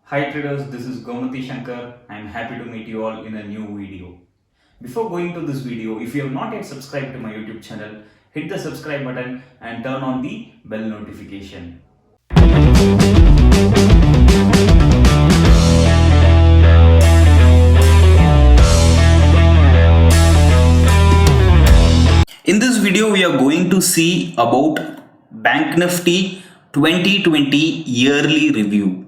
Hi traders, this is Gomathi Shankar. I am happy to meet you all in a new video. Before going to this video, if you have not yet subscribed to my YouTube channel, hit the subscribe button and turn on the bell notification. In this video, we are going to see about Banknifty 2020 yearly review.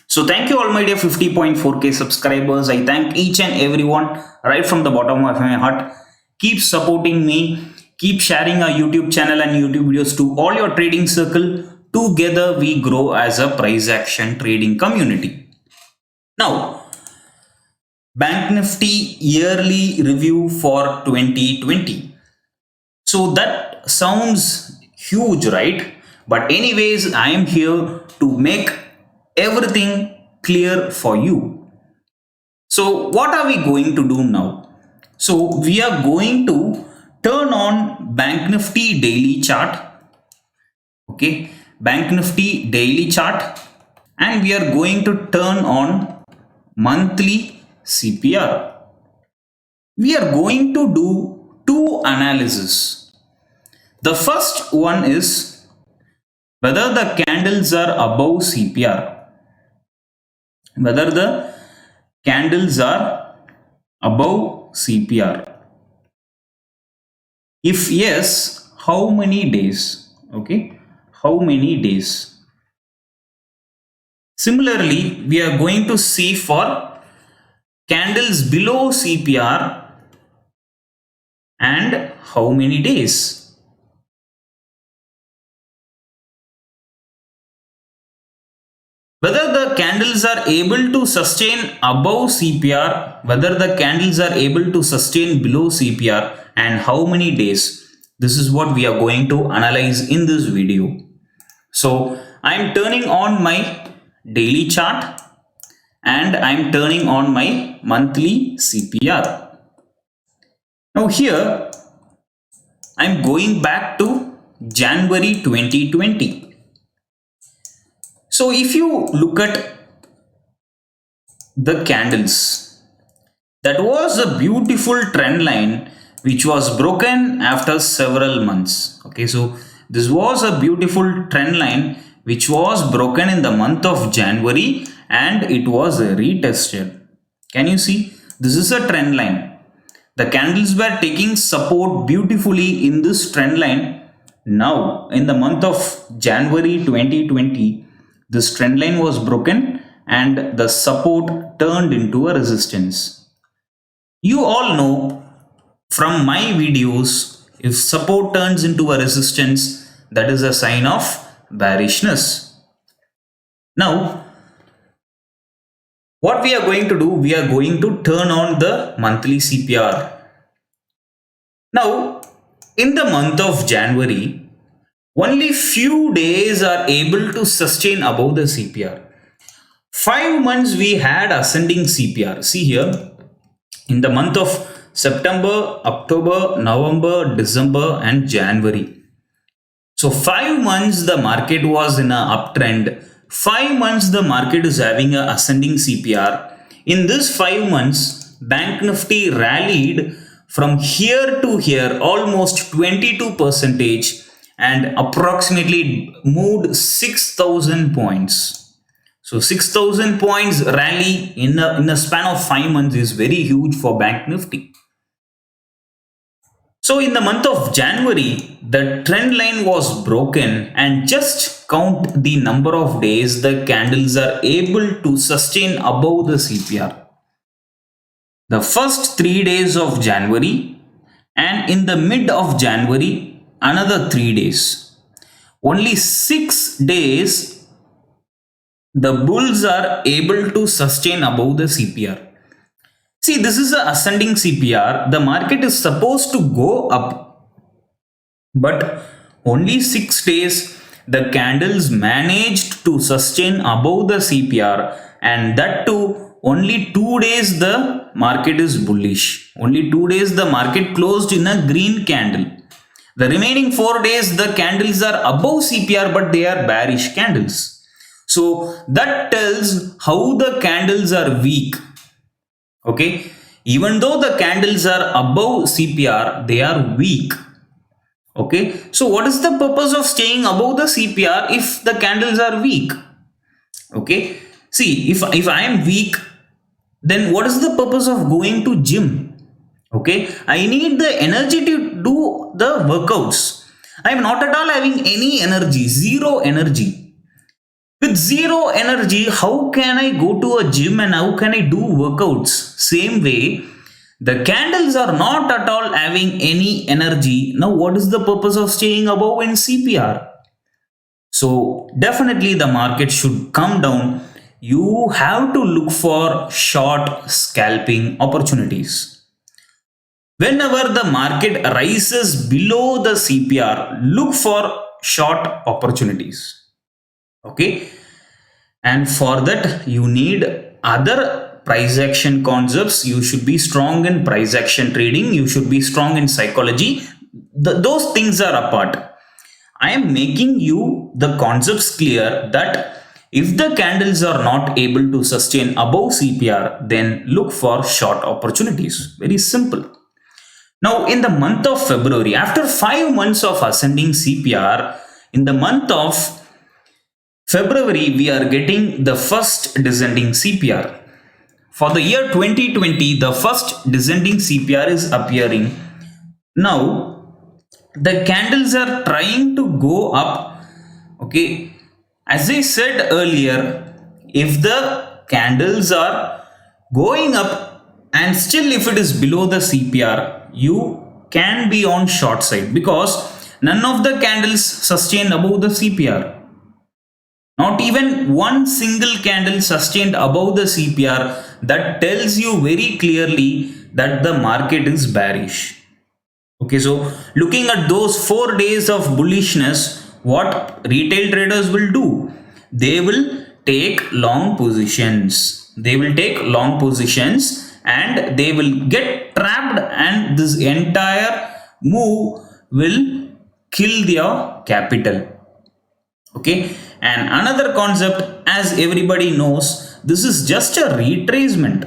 So thank you all my dear 50.4k subscribers. I thank each and everyone right from the bottom of my heart. Keep supporting me. Keep sharing our YouTube channel and YouTube videos to all your trading circle. Together we grow as a price action trading community. Now, Banknifty yearly review for 2020. So that sounds huge, right? But anyways, I am here to make everything clear for you. So what are we going to do now? So we are going to turn on Banknifty daily chart. Okay, Banknifty daily chart, and we are going to turn on monthly CPR. We are going to do two analyses. The first one is whether the candles are above CPR. Whether the candles are above CPR. If yes, how many days? Okay, how many days? Similarly, we are going to see for candles below CPR and how many days. Whether the candles are able to sustain above CPR, whether the candles are able to sustain below CPR, and how many days. This is what we are going to analyze in this video. So I am turning on my daily chart and I am turning on my monthly CPR. Now here I am going back to January 2020. So if you look at the candles, that was a beautiful trend line which was broken after several months. Okay, so this was a beautiful trend line which was broken in the month of January and it was retested. Can you see? This is a trend line. The candles were taking support beautifully in this trend line. Now in the month of January 2020, this trend line was broken and the support turned into a resistance. You all know from my videos, if support turns into a resistance, that is a sign of bearishness. Now, what we are going to do, we are going to turn on the monthly CPR. Now, in the month of January, only few days are able to sustain above the CPR. 5 months we had ascending CPR. See here, in the month of September, October, November, December and January. So 5 months the market was in an uptrend. 5 months the market is having a ascending CPR. In this 5 months, Banknifty rallied from here to here almost 22% and approximately moved 6,000 points. So 6,000 points rally in a span of 5 months is very huge for Banknifty. So in the month of January, the trend line was broken, and just count the number of days the candles are able to sustain above the CPR. The first 3 days of January and in the mid of January, another 3 days. Only 6 days the bulls are able to sustain above the CPR. See, this is an ascending CPR. The market is supposed to go up, but only 6 days the candles managed to sustain above the CPR, and that too only 2 days the market is bullish. Only 2 days the market closed in a green candle. The remaining 4 days the candles are above CPR, but they are bearish candles. So that tells how the candles are weak. Okay, even though the candles are above CPR, they are weak. Okay, so what is the purpose of staying above the CPR if the candles are weak? Okay, see, if I am weak, then what is the purpose of going to gym? Okay, I need the energy to do the workouts. I am not at all having any energy, zero energy. With zero energy, how can I go to a gym and how can I do workouts? Same way, the candles are not at all having any energy. Now, what is the purpose of staying above in CPR? So, definitely the market should come down. You have to look for short scalping opportunities. Whenever the market rises below the CPR, look for short opportunities. Okay, and for that you need other price action concepts. You should be strong in price action trading, you should be strong in psychology. Those things are apart. I am making you the concepts clear that if the candles are not able to sustain above CPR, then look for short opportunities. Very simple. Now, in the month of February, after 5 months of ascending CPR, in the month of February, we are getting the first descending CPR. For the year 2020, the first descending CPR is appearing. Now, the candles are trying to go up. Okay, as I said earlier, if the candles are going up and still if it is below the CPR, you can be on short side because none of the candles sustain above the CPR. Not even one single candle sustained above the CPR. That tells you very clearly that the market is bearish. Okay, so looking at those 4 days of bullishness, what retail traders will do? They will take long positions. They will take long positions and they will get trapped, and this entire move will kill their capital. Okay, and another concept, as everybody knows, this is just a retracement.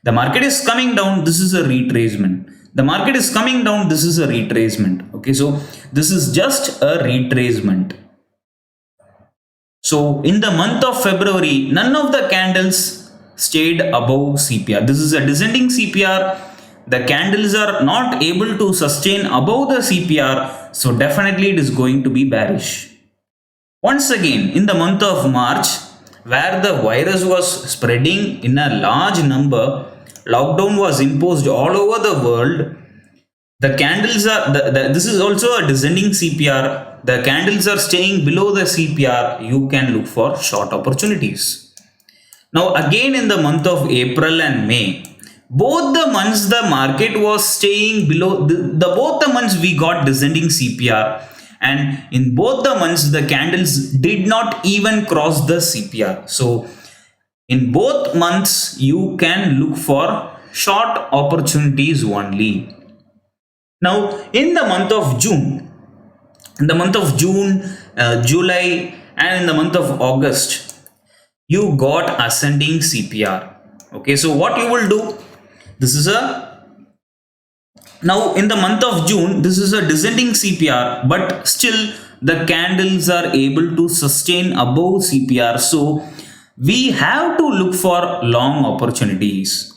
The market is coming down, this is a retracement. The market is coming down, this is a retracement. Okay, so this is just a retracement. So in the month of February, none of the candles stayed above CPR. This is a descending CPR. The candles are not able to sustain above the CPR, so definitely it is going to be bearish. Once again, in the month of March, where the virus was spreading in a large number, lockdown was imposed all over the world. The candles are, this is also a descending CPR. The candles are staying below the CPR. You can look for short opportunities. Now, again in the month of April and May, both the months the market was staying below, both the months we got descending CPR. And in both the months, the candles did not even cross the CPR. So, in both months, you can look for short opportunities only. Now, in the month of June, July, and in the month of August, you got ascending CPR. Okay, so what you will do? This is now in the month of June, this is a descending CPR, but still the candles are able to sustain above CPR. So we have to look for long opportunities.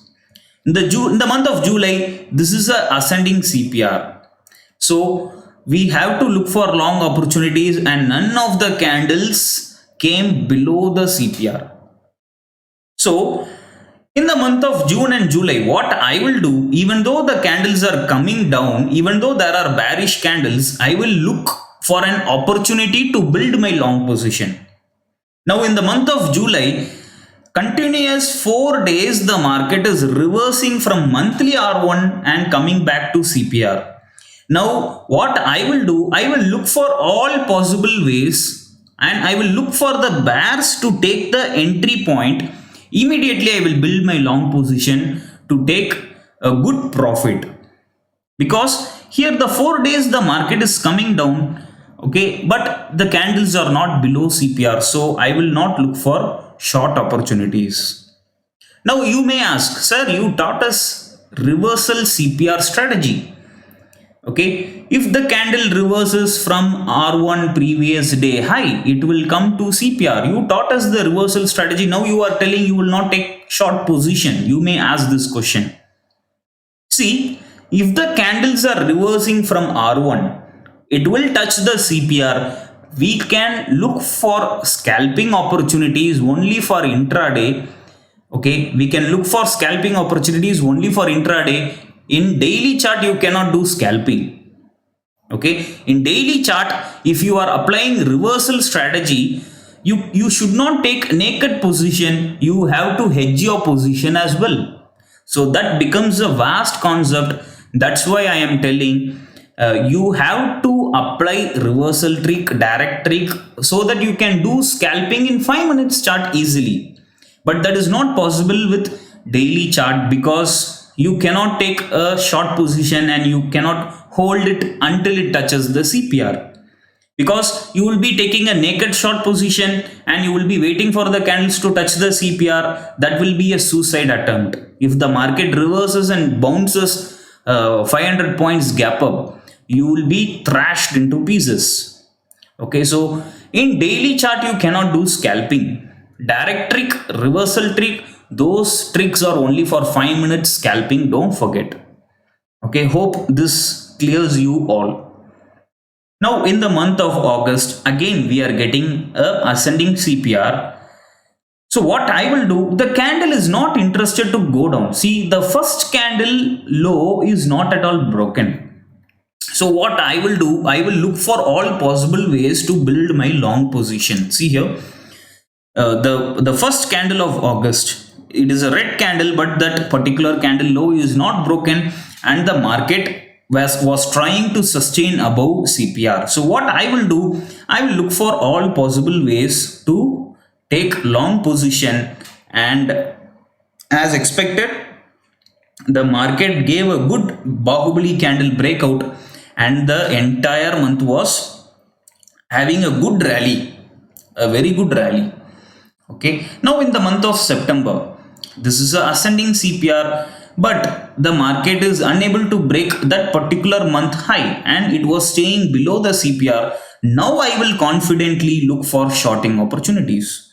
In the month of July, this is a ascending CPR. So we have to look for long opportunities, and none of the candles came below the CPR. So in the month of June and July, what I will do, even though the candles are coming down, even though there are bearish candles, I will look for an opportunity to build my long position. Now in the month of July, continuous 4 days, the market is reversing from monthly R1 and coming back to CPR. Now what I will do, I will look for all possible ways and I will look for the bears to take the entry point. Immediately I will build my long position to take a good profit, because here the 4 days the market is coming down. Okay, but the candles are not below CPR, so I will not look for short opportunities. Now you may ask, sir, you taught us reversal CPR strategy. Okay, if the candle reverses from R1 previous day high, it will come to CPR. You taught us the reversal strategy. Now you are telling you will not take short position. You may ask this question. See, if the candles are reversing from R1, it will touch the CPR. We can look for scalping opportunities only for intraday. Okay, we can look for scalping opportunities only for intraday. In daily chart, you cannot do scalping. Okay, in daily chart, if you are applying reversal strategy, you should not take naked position. You have to hedge your position as well. So that becomes a vast concept. That's why I am telling you have to apply reversal trick, direct trick, so that you can do scalping in 5 minutes chart easily. But that is not possible with daily chart, because you cannot take a short position and you cannot hold it until it touches the CPR, because you will be taking a naked short position and you will be waiting for the candles to touch the CPR. That will be a suicide attempt. If the market reverses and bounces 500 points gap up, you will be thrashed into pieces. Okay, so in daily chart you cannot do scalping. Direct trick, reversal trick, those tricks are only for 5 minutes scalping, don't forget. Okay, hope this clears you all. Now in the month of August, again we are getting a ascending CPR. So what I will do, the candle is not interested to go down. See, the first candle low is not at all broken. So what I will do, I will look for all possible ways to build my long position. See here, the first candle of August, it is a red candle, but that particular candle low is not broken, and the market was trying to sustain above CPR. So what I will do, I will look for all possible ways to take long position, and as expected, the market gave a good Bahubali candle breakout, and the entire month was having a good rally, a very good rally. Okay, now in the month of September, this is a ascending CPR, but the market is unable to break that particular month high and it was staying below the CPR. Now I will confidently look for shorting opportunities.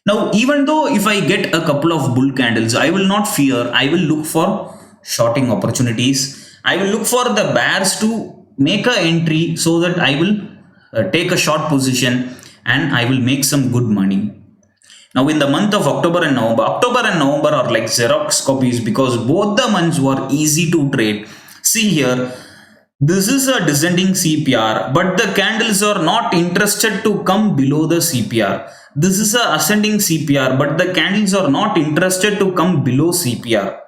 Now, even though if I get a couple of bull candles, I will not fear. I will look for shorting opportunities. I will look for the bears to make a entry so that I will take a short position and I will make some good money. Now in the month of October and November are like Xerox copies, because both the months were easy to trade. See here, this is a descending CPR, but the candles are not interested to come below the CPR. This is a ascending CPR, but the candles are not interested to come below CPR.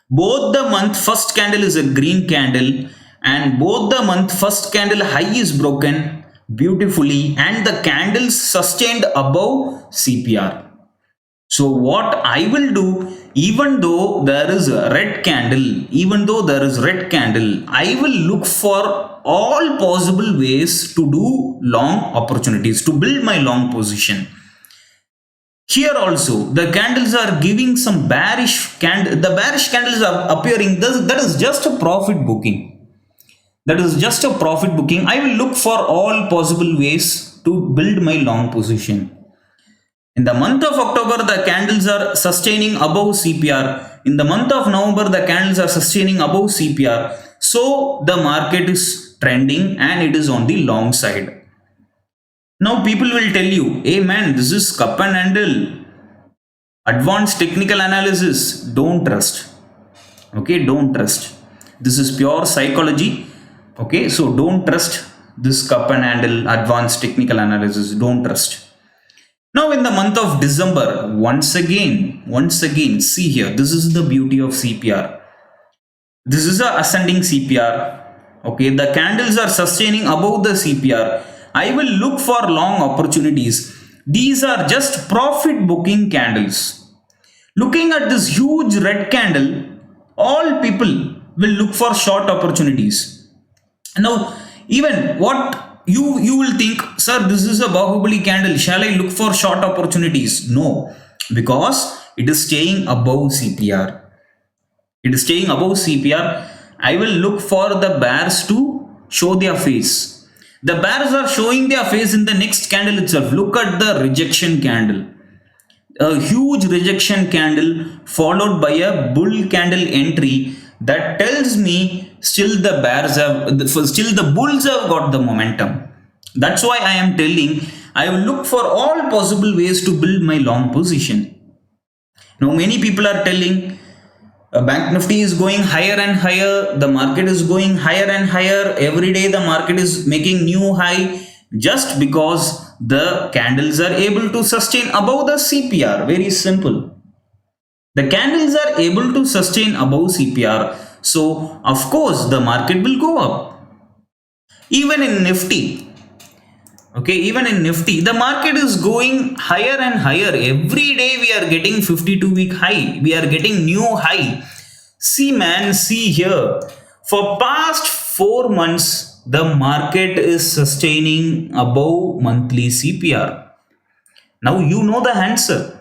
Both the month first candle is a green candle, and both the month first candle high is broken beautifully, and the candles sustained above CPR. So what I will do, even though there is a red candle, I will look for all possible ways to do long opportunities, to build my long position. Here also, the candles are giving some bearish candle. The bearish candles are appearing. That is just a profit booking. That is just a profit booking. I will look for all possible ways to build my long position. In the month of October, the candles are sustaining above CPR. In the month of November, the candles are sustaining above CPR. So the market is trending and it is on the long side. Now people will tell you, hey man, this is cup and handle. Advanced technical analysis. Don't trust. Okay, don't trust. This is pure psychology. Okay, so don't trust this cup and handle advanced technical analysis. Don't trust. Now in the month of December, once again, see here, this is the beauty of CPR. This is a ascending CPR. Okay, the candles are sustaining above the CPR. I will look for long opportunities. These are just profit booking candles. Looking at this huge red candle, all people will look for short opportunities. Now, even what you will think, sir, this is a Bahubali candle. Shall I look for short opportunities? No, because it is staying above CPR. It is staying above CPR. I will look for the bears to show their face. The bears are showing their face in the next candle itself. Look at the rejection candle. A huge rejection candle followed by a bull candle entry that tells me still the bears have, still the bulls have got the momentum. That's why I am telling I will look for all possible ways to build my long position. Now many people are telling Bank Nifty is going higher and higher, the market is going higher and higher, every day the market is making new high, just because the candles are able to sustain above the CPR. Very simple. The candles are able to sustain above CPR, so of course the market will go up. Even in Nifty, okay, even in Nifty, the market is going higher and higher. Every day we are getting 52-week high. We are getting new high. See man, see here. For past 4 months, the market is sustaining above monthly CPR. Now you know the answer.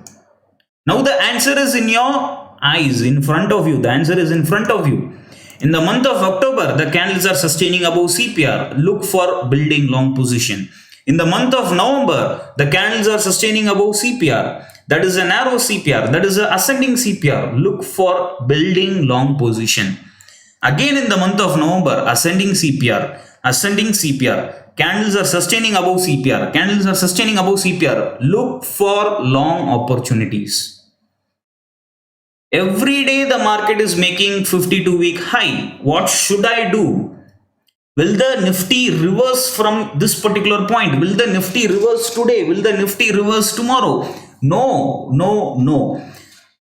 Now the answer is in your eyes, in front of you. The answer is in front of you. In the month of October, the candles are sustaining above CPR. Look for building long position. In the month of November, the candles are sustaining above CPR. That is a narrow CPR. That is a ascending CPR. Look for building long position. Again in the month of November, ascending CPR. Ascending CPR. Candles are sustaining above CPR. Candles are sustaining above CPR. Look for long opportunities. Every day the market is making 52-week high. What should I do? Will the Nifty reverse from this particular point? Will the Nifty reverse today? Will the Nifty reverse tomorrow? No, no, no.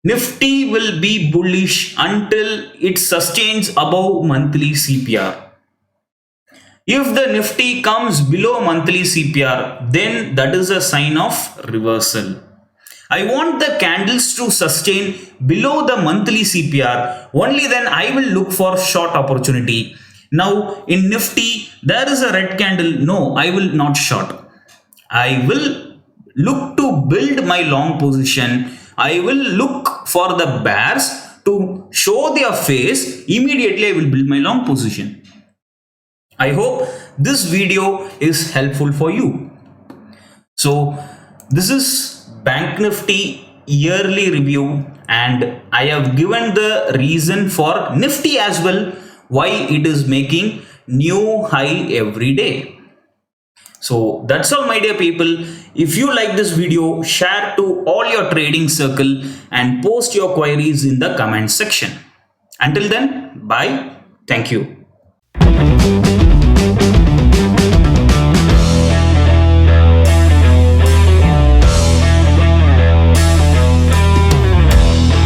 Nifty will be bullish until it sustains above monthly CPR. If the Nifty comes below monthly CPR, then that is a sign of reversal. I want the candles to sustain below the monthly CPR. Only then I will look for short opportunity. Now in Nifty, there is a red candle. No, I will not short. I will look to build my long position. I will look for the bears to show their face. Immediately I will build my long position. I hope this video is helpful for you. So this is Bank Nifty yearly review, and I have given the reason for Nifty as well, why it is making new high every day. So that's all my dear people. If you like this video, share to all your trading circle and post your queries in the comment section. Until then, bye. Thank you.